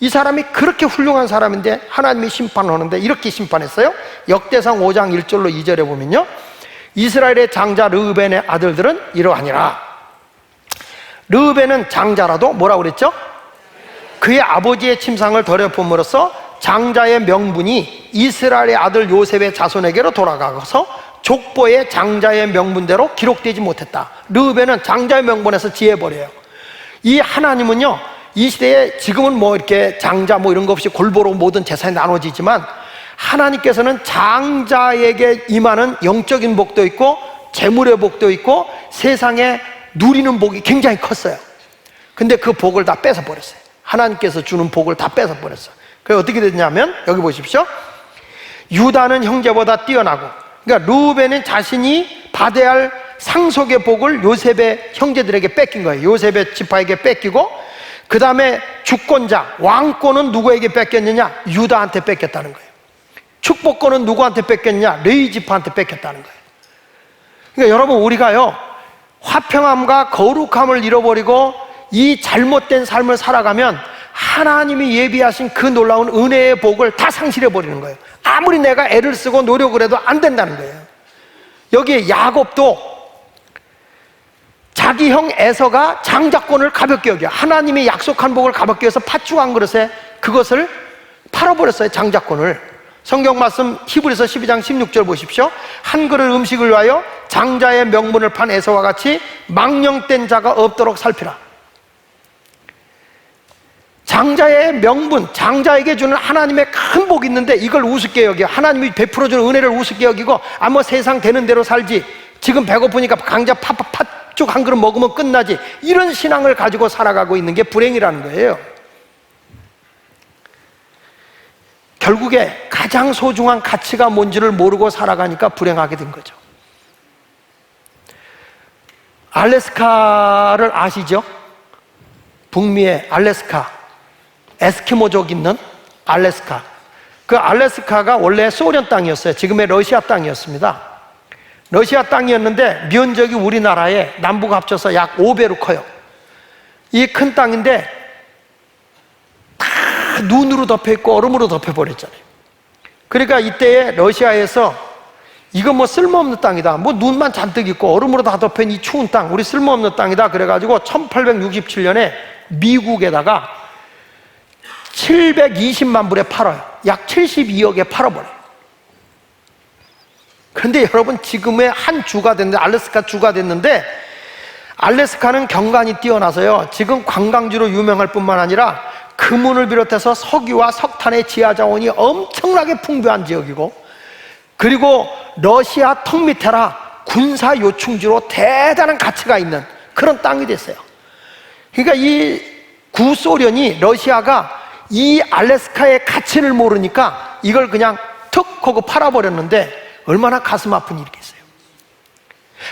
이 사람이 그렇게 훌륭한 사람인데 하나님이 심판하는데 이렇게 심판했어요. 역대상 5장 1절로 2절에 보면요, 이스라엘의 장자 르우벤의 아들들은 이러하니라. 르우벤은 장자라도 뭐라고 그랬죠? 그의 아버지의 침상을 더럽힘으로써 장자의 명분이 이스라엘의 아들 요셉의 자손에게로 돌아가서 족보의 장자의 명분대로 기록되지 못했다. 르우벤은 장자의 명분에서 지혜버려요. 이 하나님은요, 이 시대에 지금은 뭐 이렇게 장자 뭐 이런 거 없이 골고루 모든 재산이 나눠지지만 하나님께서는 장자에게 임하는 영적인 복도 있고 재물의 복도 있고 세상에 누리는 복이 굉장히 컸어요. 근데 그 복을 다 뺏어버렸어요. 하나님께서 주는 복을 다 뺏어버렸어요. 그래서 어떻게 됐냐면 여기 보십시오. 유다는 형제보다 뛰어나고, 그러니까 르우벤은 자신이 받아야 할 상속의 복을 요셉의 형제들에게 뺏긴 거예요. 요셉의 지파에게 뺏기고, 그 다음에 주권자, 왕권은 누구에게 뺏겼느냐? 유다한테 뺏겼다는 거예요. 축복권은 누구한테 뺏겼느냐? 레위 지파한테 뺏겼다는 거예요. 그러니까 여러분, 우리가요, 화평함과 거룩함을 잃어버리고 이 잘못된 삶을 살아가면 하나님이 예비하신 그 놀라운 은혜의 복을 다 상실해버리는 거예요. 아무리 내가 애를 쓰고 노력을 해도 안 된다는 거예요. 여기 야곱도 자기 형 에서가 장자권을 가볍게 여겨, 하나님이 약속한 복을 가볍게 해서 팥죽 한 그릇에 그것을 팔아버렸어요, 장자권을. 성경 말씀 히브리서 12장 16절 보십시오. 한 그릇 음식을 위하여 장자의 명분을 판 에서와 같이 망령된 자가 없도록 살피라. 장자의 명분, 장자에게 주는 하나님의 큰 복이 있는데 이걸 우습게 여겨, 하나님이 베풀어주는 은혜를 우습게 여기고, 뭐 세상 되는 대로 살지, 지금 배고프니까 강자 팥죽 한 그릇 먹으면 끝나지, 이런 신앙을 가지고 살아가고 있는 게 불행이라는 거예요. 결국에 가장 소중한 가치가 뭔지를 모르고 살아가니까 불행하게 된 거죠. 알래스카를 아시죠? 북미의 알래스카, 에스키모족 있는 알래스카. 그 알래스카가 원래 소련 땅이었어요. 지금의 러시아 땅이었습니다. 러시아 땅이었는데 면적이 우리나라의 남북 합쳐서 약 5배로 커요. 이 큰 땅인데 다 눈으로 덮여있고 얼음으로 덮여버렸잖아요. 그러니까 이때에 러시아에서 이거 뭐 쓸모없는 땅이다, 뭐 눈만 잔뜩 있고 얼음으로 다 덮인 이 추운 땅, 우리 쓸모없는 땅이다 그래가지고 1867년에 미국에다가 720만 불에 팔아요. 약 72억에 팔아버려요. 그런데 여러분, 지금의 한 주가 됐는데, 알래스카 주가 됐는데, 알래스카는 경관이 뛰어나서요, 지금 관광지로 유명할 뿐만 아니라 금은을 비롯해서 석유와 석탄의 지하자원이 엄청나게 풍부한 지역이고, 그리고 러시아 턱 밑에라 군사 요충지로 대단한 가치가 있는 그런 땅이 됐어요. 그러니까 이 구소련이, 러시아가 이 알래스카의 가치를 모르니까 이걸 그냥 툭 하고 팔아버렸는데 얼마나 가슴 아픈 일이겠어요.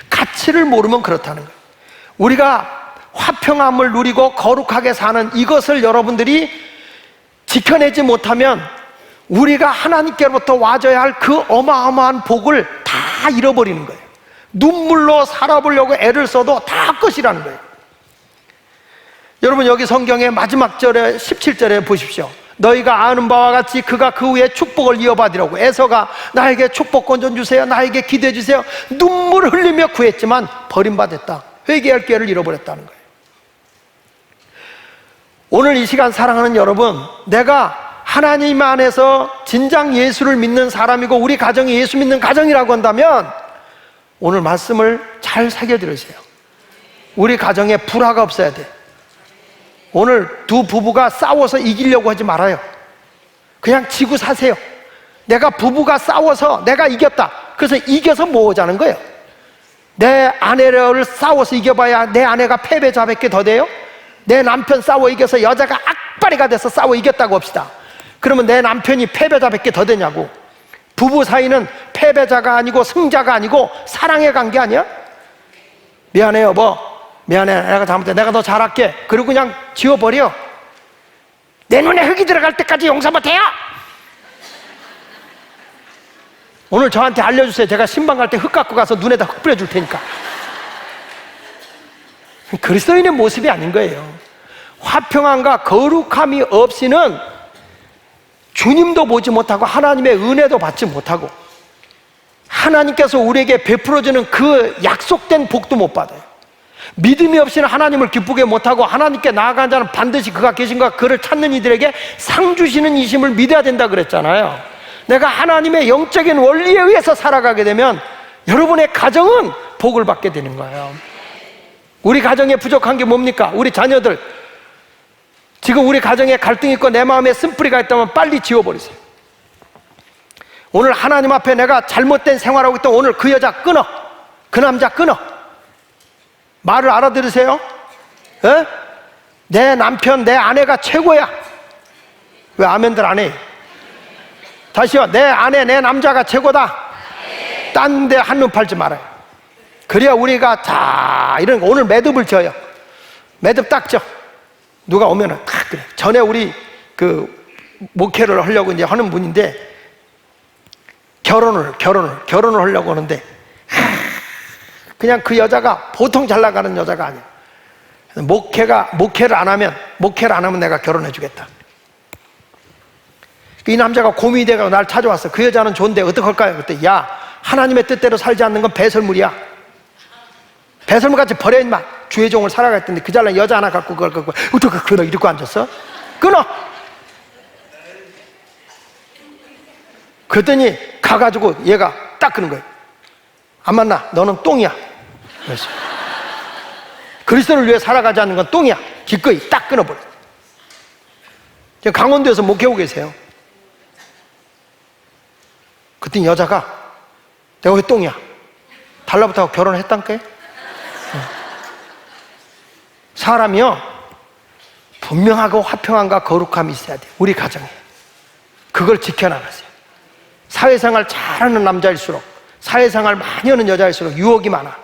가치를 모르면 그렇다는 거예요. 우리가 화평함을 누리고 거룩하게 사는 이것을 여러분들이 지켜내지 못하면 우리가 하나님께로부터 와줘야 할 그 어마어마한 복을 다 잃어버리는 거예요. 눈물로 살아보려고 애를 써도 다 끝이라는 거예요. 여러분, 여기 성경의 마지막 절에 17절에 보십시오. 너희가 아는 바와 같이 그가 그 후에 축복을 이어받으려고 에서가 나에게 축복권 좀 주세요, 나에게 기도해 주세요, 눈물을 흘리며 구했지만 버림받았다, 회개할 기회를 잃어버렸다는 거예요. 오늘 이 시간 사랑하는 여러분, 내가 하나님 안에서 진정 예수를 믿는 사람이고 우리 가정이 예수 믿는 가정이라고 한다면 오늘 말씀을 잘 새겨 들으세요. 우리 가정에 불화가 없어야 돼. 오늘 두 부부가 싸워서 이기려고 하지 말아요. 그냥 지고 사세요. 내가 부부가 싸워서 내가 이겼다, 그래서 이겨서 뭐 하자는 거예요? 내 아내를 싸워서 이겨봐야 내 아내가 패배자밖에 더 돼요? 내 남편 싸워 이겨서 여자가 악바리가 돼서 싸워 이겼다고 합시다. 그러면 내 남편이 패배자밖에 더 되냐고. 부부 사이는 패배자가 아니고 승자가 아니고 사랑의 관계 아니야? 미안해 여보, 미안해, 내가 잘못해, 내가 더 잘할게, 그리고 그냥 지워버려. 내 눈에 흙이 들어갈 때까지 용서 못해요? 오늘 저한테 알려주세요. 제가 신방 갈 때 흙 갖고 가서 눈에다 흙 뿌려줄 테니까. 그리스도인의 모습이 아닌 거예요. 화평함과 거룩함이 없이는 주님도 보지 못하고 하나님의 은혜도 받지 못하고 하나님께서 우리에게 베풀어주는 그 약속된 복도 못 받아요. 믿음이 없이는 하나님을 기쁘게 못하고 하나님께 나아가는 자는 반드시 그가 계신가 그를 찾는 이들에게 상 주시는 이심을 믿어야 된다 그랬잖아요. 내가 하나님의 영적인 원리에 의해서 살아가게 되면 여러분의 가정은 복을 받게 되는 거예요. 우리 가정에 부족한 게 뭡니까? 우리 자녀들, 지금 우리 가정에 갈등이 있고 내 마음에 쓴뿌리가 있다면 빨리 지워버리세요. 오늘 하나님 앞에 내가 잘못된 생활하고 있다, 오늘 그 여자 끊어, 그 남자 끊어. 말을 알아들으세요? 에? 내 남편, 내 아내가 최고야. 왜 아멘들 안 해? 다시요. 내 아내, 내 남자가 최고다. 딴 데 한눈 팔지 말아요. 그래야 우리가 자 이런 거, 오늘 매듭을 져요. 매듭 딱 져. 누가 오면은 딱 그래. 전에 우리 그 목회를 하려고 이제 하는 분인데 결혼을 하려고 하는데 그냥 그 여자가 보통 잘 나가는 여자가 아니야. 목회를 안 하면 내가 결혼해 주겠다. 이 남자가 고민이 돼가지고 날 찾아왔어. 그 여자는 좋은데 어떡할까요? 그때 야, 하나님의 뜻대로 살지 않는 건 배설물이야. 배설물같이 버려 임마. 주의 종을 살아갔던데 그 잘난 여자 하나 갖고 그걸 갖고 어떻게 끊어? 이러고 앉았어? 끊어. 그랬더니 가가지고 얘가 딱 끊는 거예요. 안 만나. 너는 똥이야. 그래서 그리스도를 위해 살아가지 않는 건 똥이야. 기꺼이 딱 끊어버려. 지금 강원도에서 목회하고 계세요. 그때 여자가 내가 왜 똥이야? 달라붙어서 결혼했단께? 사람이요, 분명하고 화평함과 거룩함이 있어야 돼요. 우리 가정에. 그걸 지켜나가세요. 사회생활 잘하는 남자일수록, 사회생활 많이 하는 여자일수록 유혹이 많아.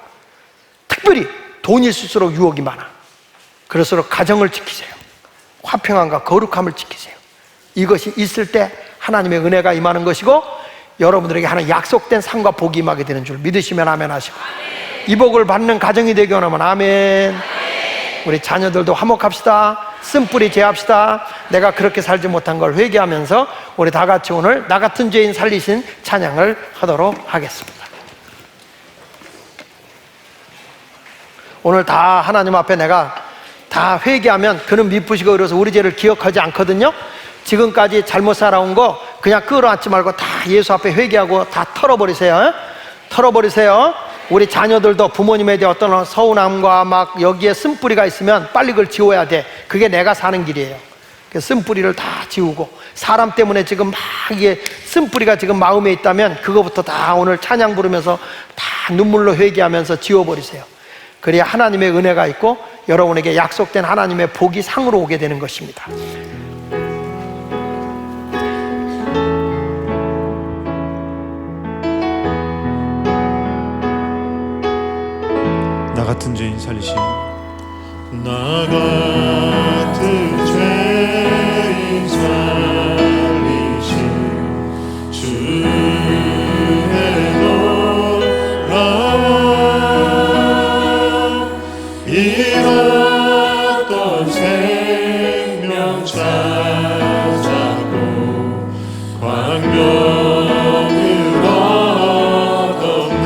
특별히 돈이 있을수록 유혹이 많아. 그럴수록 가정을 지키세요. 화평함과 거룩함을 지키세요. 이것이 있을 때 하나님의 은혜가 임하는 것이고 여러분들에게 하는 약속된 상과 복이 임하게 되는 줄 믿으시면 아멘 하시고, 이 복을 받는 가정이 되기 원하면 아멘. 우리 자녀들도 화목합시다. 쓴뿌리 제합시다. 내가 그렇게 살지 못한 걸 회개하면서 우리 다 같이 오늘 나 같은 죄인 살리신 찬양을 하도록 하겠습니다. 오늘 다 하나님 앞에 내가 다 회개하면 그는 미쁘시고 그래서 우리 죄를 기억하지 않거든요. 지금까지 잘못 살아온 거 그냥 끌어안지 말고 다 예수 앞에 회개하고 다 털어버리세요. 털어버리세요. 우리 자녀들도 부모님에 대해 어떤 서운함과 막 여기에 쓴뿌리가 있으면 빨리 그걸 지워야 돼. 그게 내가 사는 길이에요. 쓴뿌리를 다 지우고, 사람 때문에 지금 막 이게 쓴뿌리가 지금 마음에 있다면 그거부터 다 오늘 찬양 부르면서 다 눈물로 회개하면서 지워버리세요. 그래야 하나님의 은혜가 있고 여러분에게 약속된 하나님의 복이 상으로 오게 되는 것입니다. 나 같은 죄인 살리신 나 같은 죄인 살리신 주의 놀라워 잃었던 생명 찾았고 광명을 얻었네.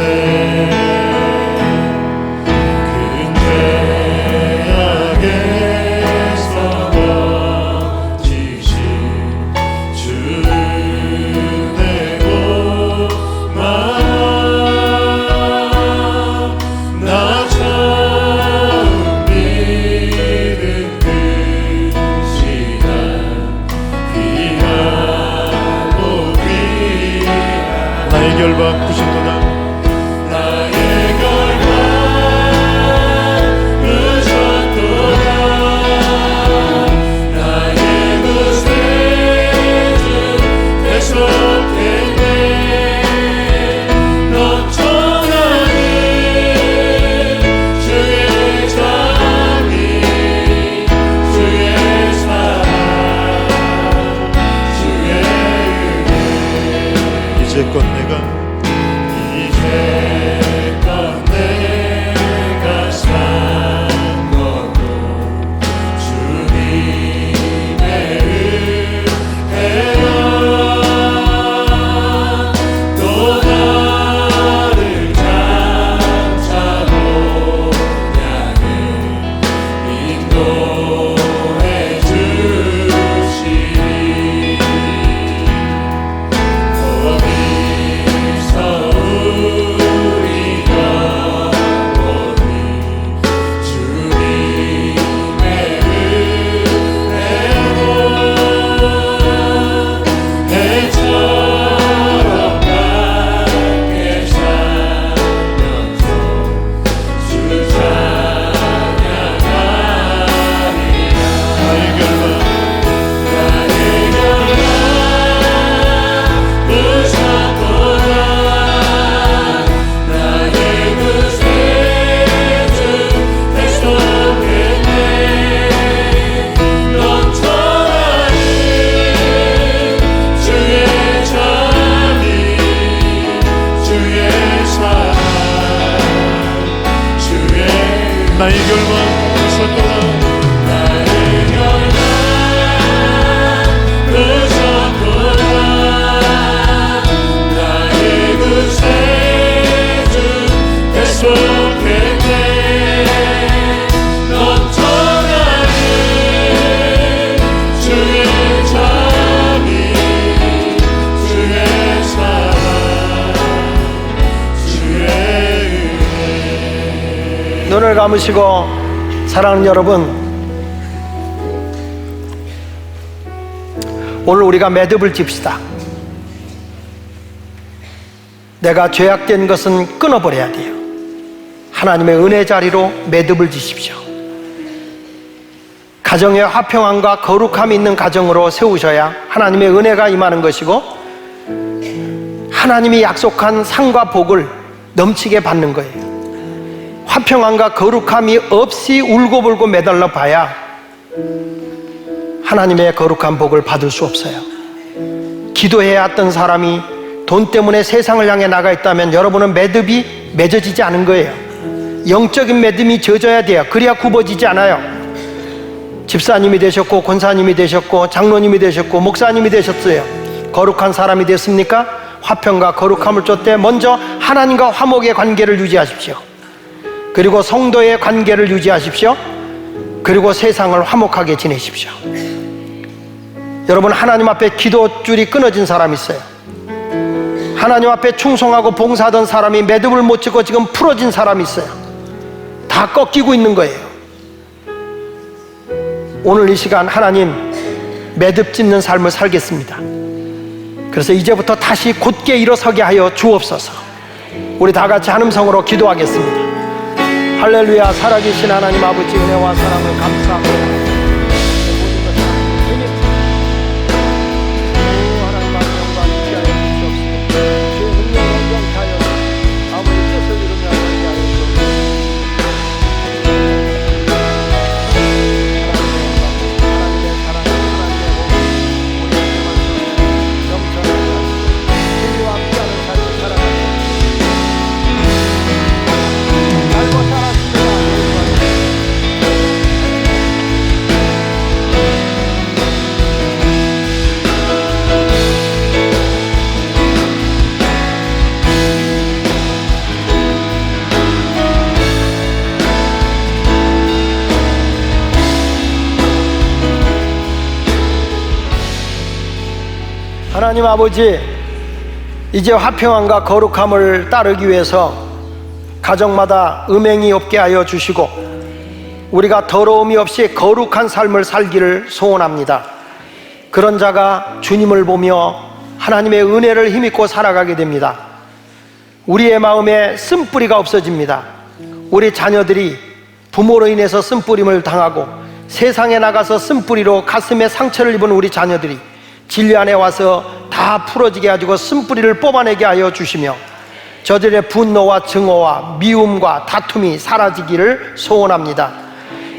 결박 부신도다. 나의 결박 부셨도다. 나의 그 죄를 대속했네. 넘쳐나는 주의 자비, 주의 사랑, 주의 은혜. 이제껏 내가 산 것도 주님의 은혜여. 또 나를 장차 본향에 인도해 주시니 거기서 나의 결박 부셨도다. 나의 결박 부셨도다. 나의 그 죄를 대속했네. 넘쳐나는 주의 자비, 주의 사랑, 주의 은혜. 눈을 감으시고 사랑하는 여러분, 오늘 우리가 매듭을 집시다. 내가 죄악된 것은 끊어버려야 돼요. 하나님의 은혜 자리로 매듭을 지십시오. 가정에 화평함과 거룩함이 있는 가정으로 세우셔야 하나님의 은혜가 임하는 것이고 하나님이 약속한 상과 복을 넘치게 받는 거예요. 화평함과 거룩함이 없이 울고불고 매달려 봐야 하나님의 거룩한 복을 받을 수 없어요. 기도해야 했던 사람이 돈 때문에 세상을 향해 나가 있다면 여러분은 매듭이 맺어지지 않은 거예요. 영적인 매듭이 젖어야 돼요. 그래야 굽어지지 않아요. 집사님이 되셨고 권사님이 되셨고 장로님이 되셨고 목사님이 되셨어요. 거룩한 사람이 됐습니까? 화평과 거룩함을 쫓되 먼저 하나님과 화목의 관계를 유지하십시오. 그리고 성도의 관계를 유지하십시오. 그리고 세상을 화목하게 지내십시오. 여러분, 하나님 앞에 기도줄이 끊어진 사람이 있어요. 하나님 앞에 충성하고 봉사하던 사람이 매듭을 못 짓고 지금 풀어진 사람이 있어요. 다 꺾이고 있는 거예요. 오늘 이 시간 하나님 매듭 짓는 삶을 살겠습니다. 그래서 이제부터 다시 곧게 일어서게 하여 주옵소서. 우리 다 같이 한 음성으로 기도하겠습니다. 할렐루야. 살아계신 하나님 아버지, 은혜와 사랑을 감사합니다. 하나님 아버지, 이제 화평함과 거룩함을 따르기 위해서 가정마다 음행이 없게 하여 주시고 우리가 더러움이 없이 거룩한 삶을 살기를 소원합니다. 그런 자가 주님을 보며 하나님의 은혜를 힘입고 살아가게 됩니다. 우리의 마음에 쓴뿌리가 없어집니다. 우리 자녀들이 부모로 인해서 쓴뿌림을 당하고 세상에 나가서 쓴뿌리로 가슴에 상처를 입은 우리 자녀들이 진리 안에 와서 다 풀어지게 가지고 쓴뿌리를 뽑아내게 하여 주시며 저들의 분노와 증오와 미움과 다툼이 사라지기를 소원합니다.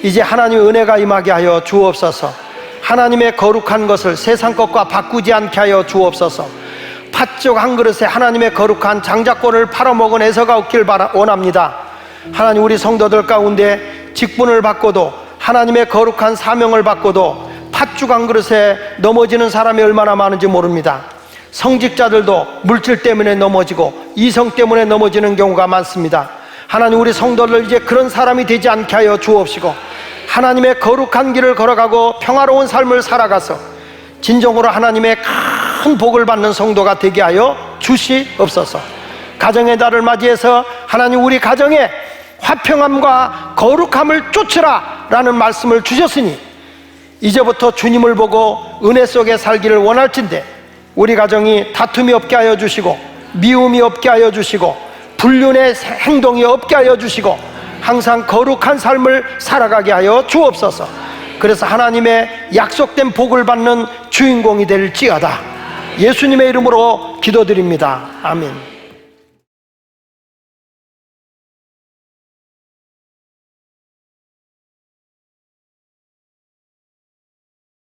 이제 하나님의 은혜가 임하게 하여 주옵소서. 하나님의 거룩한 것을 세상 것과 바꾸지 않게 하여 주옵소서. 팥죽 한 그릇에 하나님의 거룩한 장작권을 팔아먹은 에서가 없길 원합니다. 하나님, 우리 성도들 가운데 직분을 받고도 하나님의 거룩한 사명을 받고도 팥죽 한 그릇에 넘어지는 사람이 얼마나 많은지 모릅니다. 성직자들도 물질 때문에 넘어지고 이성 때문에 넘어지는 경우가 많습니다. 하나님, 우리 성도들 이제 그런 사람이 되지 않게 하여 주옵시고 하나님의 거룩한 길을 걸어가고 평화로운 삶을 살아가서 진정으로 하나님의 큰 복을 받는 성도가 되게 하여 주시옵소서. 가정의 달을 맞이해서 하나님, 우리 가정에 화평함과 거룩함을 쫓으라 라는 말씀을 주셨으니 이제부터 주님을 보고 은혜 속에 살기를 원할진대 우리 가정이 다툼이 없게 하여 주시고 미움이 없게 하여 주시고 불륜의 행동이 없게 하여 주시고 항상 거룩한 삶을 살아가게 하여 주옵소서. 그래서 하나님의 약속된 복을 받는 주인공이 될지어다. 예수님의 이름으로 기도드립니다. 아멘.